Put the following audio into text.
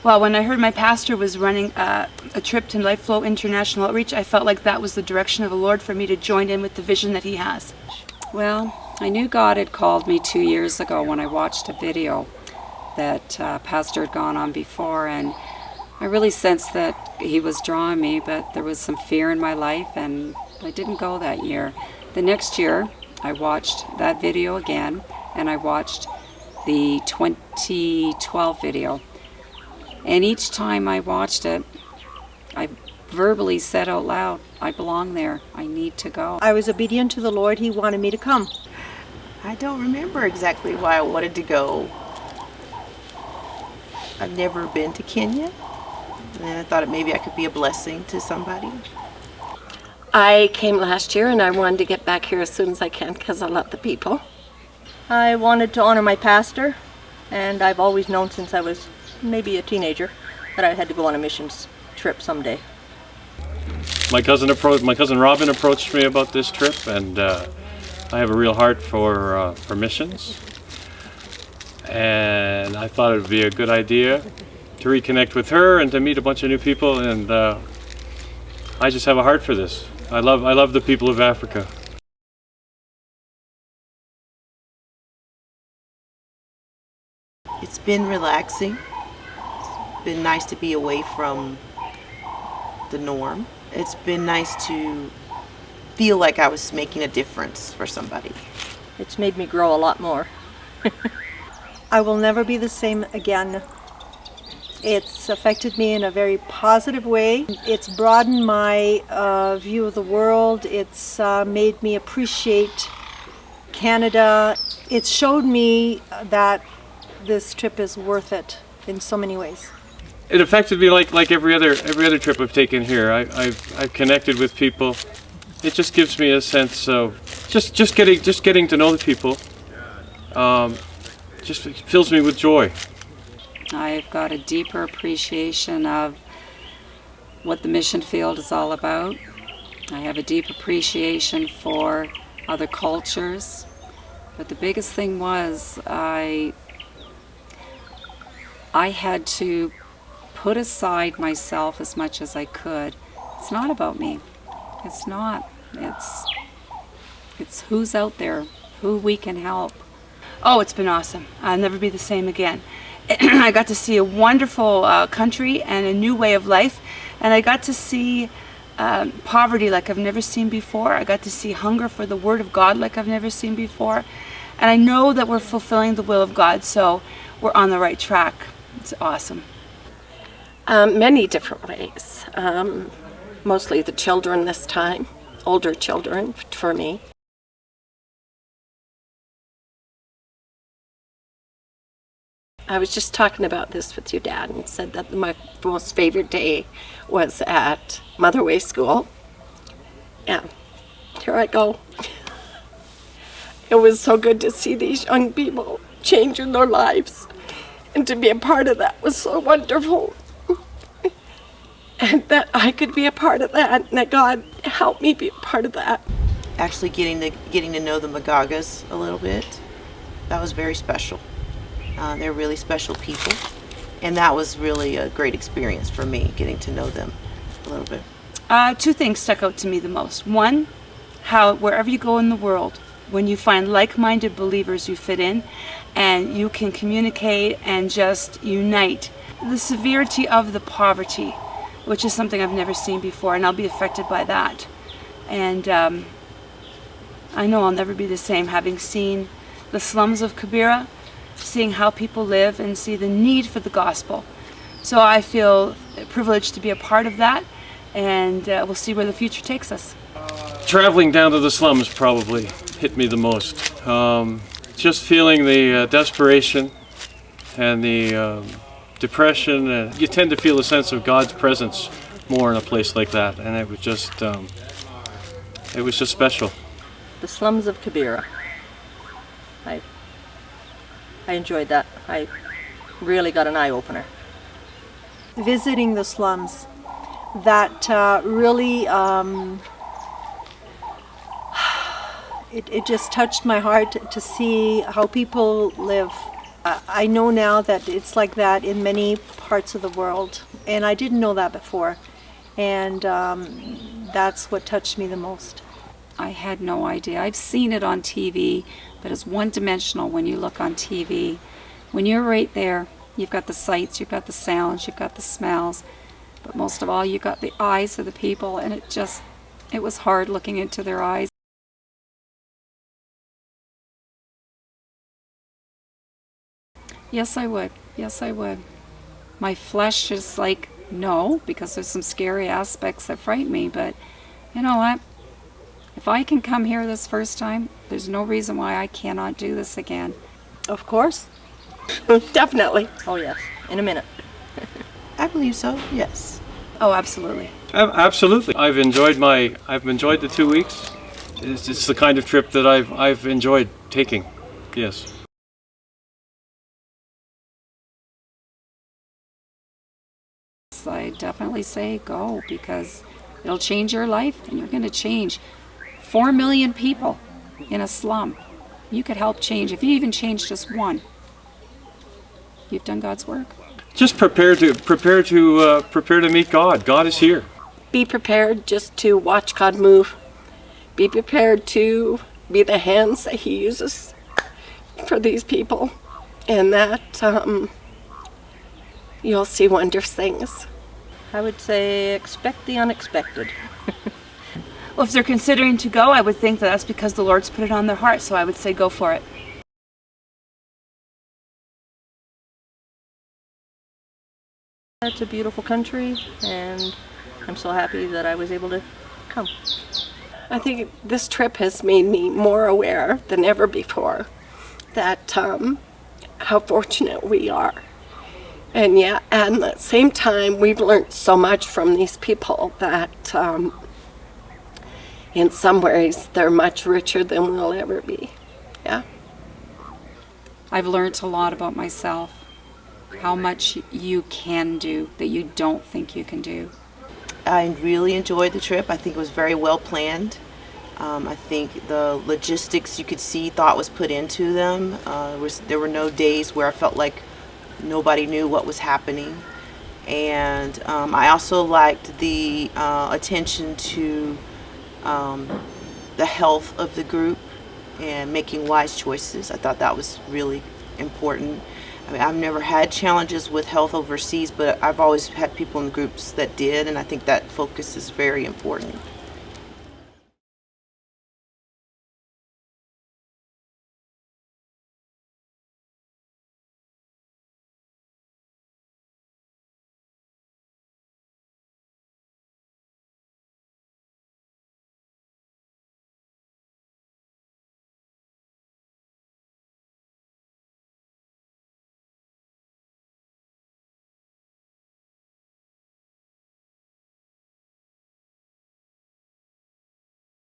Well, when I heard my pastor was running a trip to Life Flow International Outreach, I felt like that was the direction of the Lord for me to join in with the vision that He has. Well, I knew God had called me 2 years ago when I watched a video that Pastor had gone on before, and I really sensed that He was drawing me, but there was some fear in my life, and I didn't go that year. The next year, I watched that video again, and I watched the 2012 video. And each time I watched it, I verbally said out loud, I belong there. I need to go. I was obedient to the Lord. He wanted me to come. I don't remember exactly why I wanted to go. I've never been to Kenya, and I thought maybe I could be a blessing to somebody. I came last year and I wanted to get back here as soon as I can because I love the people. I wanted to honor my pastor, and I've always known since I was maybe a teenager that I had to go on a missions trip someday. My cousin Robin approached me about this trip, and I have a real heart for missions. And I thought it would be a good idea to reconnect with her and to meet a bunch of new people, and I just have a heart for this. I love the people of Africa. It's been relaxing. It's been nice to be away from the norm. It's been nice to feel like I was making a difference for somebody. It's made me grow a lot more. I will never be the same again. It's affected me in a very positive way. It's broadened my view of the world. It's made me appreciate Canada. It's showed me that this trip is worth it in so many ways. It affected me like every other trip I've taken here. I've connected with people. It just gives me a sense of just getting to know the people. Just fills me with joy. I've got a deeper appreciation of what the mission field is all about. I have a deep appreciation for other cultures. But the biggest thing was I had to put aside myself as much as I could. It's not about me. It's not. It's who's out there, who we can help. Oh, it's been awesome. I'll never be the same again. I got to see a wonderful country and a new way of life, and I got to see poverty like I've never seen before. I got to see hunger for the Word of God like I've never seen before, and I know that we're fulfilling the will of God, so we're on the right track. It's awesome. Many different ways. Mostly the children this time, older children for me. I was just talking about this with your dad and said that my most favorite day was at Mother Way School. Yeah, here I go. It was so good to see these young people changing their lives, and to be a part of that was so wonderful. And that I could be a part of that, and that God helped me be a part of that. Actually getting to know the Magagas a little bit, that was very special. They're really special people, and that was really a great experience for me, getting to know them a little bit. Two things stuck out to me the most. One, how wherever you go in the world, when you find like-minded believers, you fit in and you can communicate and just unite. The severity of the poverty, which is something I've never seen before, and I'll be affected by that. And I know I'll never be the same, having seen the slums of Kibera, seeing how people live and see the need for the gospel. So I feel privileged to be a part of that, and we'll see where the future takes us. Traveling down to the slums probably hit me the most. Just feeling the desperation and the depression. You tend to feel a sense of God's presence more in a place like that, and it was just special. The slums of Kibera. I enjoyed that. I really got an eye-opener. Visiting the slums, that really, it just touched my heart to see how people live I know now that it's like that in many parts of the world, and I didn't know that before. And that's what touched me the most. I had no idea. I've seen it on TV, but it's one-dimensional when you look on TV. When you're right there, you've got the sights, you've got the sounds, you've got the smells, but most of all, you've got the eyes of the people, and it was hard looking into their eyes. Yes, I would. Yes, I would. My flesh is like, no, because there's some scary aspects that frighten me, but you know what? If I can come here this first time, there's no reason why I cannot do this again. Of course. Definitely. Oh yes, in a minute. I believe so, yes. Oh, absolutely. Absolutely. I've enjoyed the 2 weeks. It's the kind of trip that I've enjoyed taking. Yes. I definitely say go, because it'll change your life, and you're going to change 4 million people in a slum. You could help change. If you even change just one, you've done God's work. Just prepare to meet God. God is here. Be prepared just to watch God move. Be prepared to be the hands that He uses for these people, and that you'll see wondrous things. I would say expect the unexpected. Well, if they're considering to go, I would think that that's because the Lord's put it on their heart, so I would say go for it. It's a beautiful country, and I'm so happy that I was able to come. I think this trip has made me more aware than ever before that how fortunate we are. And yeah, and at the same time, we've learned so much from these people that in some ways they're much richer than we'll ever be. Yeah. I've learned a lot about myself, how much you can do that you don't think you can do. I really enjoyed the trip. I think it was very well planned. I think the logistics you could see thought was put into them. There were no days where I felt like nobody knew what was happening. And I also liked the attention to the health of the group and making wise choices. I thought that was really important. I mean, I've never had challenges with health overseas, but I've always had people in groups that did, and I think that focus is very important.